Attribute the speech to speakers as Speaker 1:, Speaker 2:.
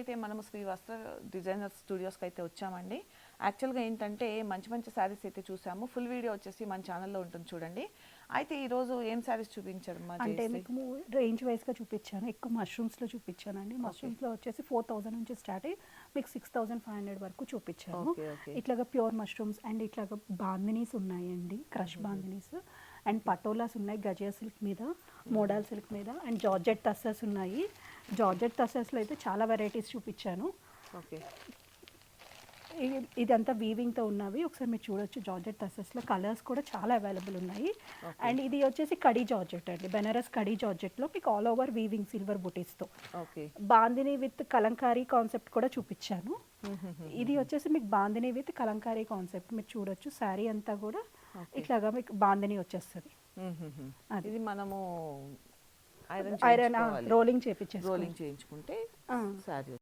Speaker 1: అయితే మనము శ్రీ వస్త్ర డిజైనర్ స్టూడియోస్కి అయితే వచ్చామండి. యాక్చువల్గా ఏంటంటే మంచి మంచి శారీస్ అయితే చూసాము. ఫుల్ వీడియో వచ్చేసి మన ఛానల్లో ఉంటుంది చూడండి. అయితే ఈరోజు ఏం శారీస్ చూపించారు మా
Speaker 2: అంటే
Speaker 1: జయశ్రీ?
Speaker 2: మీకు రేంజ్ వైస్గా చూపించాను. ఎక్కువ మష్రూమ్స్లో చూపించానండి. మష్రూమ్స్లో వచ్చేసి 4000 నుంచి స్టార్ట్ అయ్యి మీకు 6500 వరకు చూపించాను.
Speaker 1: ఓకే ఓకే
Speaker 2: ఇట్లాగా ప్యూర్ మష్రూమ్స్ అండ్ ఇట్లాగా బాందినీస్ ఉన్నాయండి, క్రష్ బాందినీస్ అండ్ పటోలాస్ ఉన్నాయి, గజియా సిల్క్ మీద, మోడల్ సిల్క్ మీద అండ్ జార్జెట్ టస్సర్స్ ఉన్నాయి. జార్జెట్ టస్సర్స్లో అయితే చాలా వెరైటీస్ చూపించాను.
Speaker 1: ఓకే
Speaker 2: ఇదంతా వీవింగ్తో ఉన్నవి, ఒకసారి మీరు చూడొచ్చు. జార్జెట్ టస్సర్స్లో కలర్స్ కూడా చాలా అవైలబుల్ ఉన్నాయి. అండ్ ఇది వచ్చేసి కడీ జార్జెట్ అండి, బెనారస్ కడీ జార్జెట్లో మీకు ఆల్ ఓవర్ వీవింగ్ సిల్వర్ బుటీస్తో.
Speaker 1: Okay
Speaker 2: bandhani with kalamkari concept కూడా చూపించాను. ఇది వచ్చేసి మీకు బాందిని విత్ కలంకారీ కాన్సెప్ట్ మీరు చూడొచ్చు. శారీ అంతా కూడా ఇట్లాగా మీకు బాందిని వచ్చేస్తుంది.
Speaker 1: ఇది మనము
Speaker 2: ఐరన్ రోలింగ్
Speaker 1: రోలింగ్ చేయించుకుంటే శారీ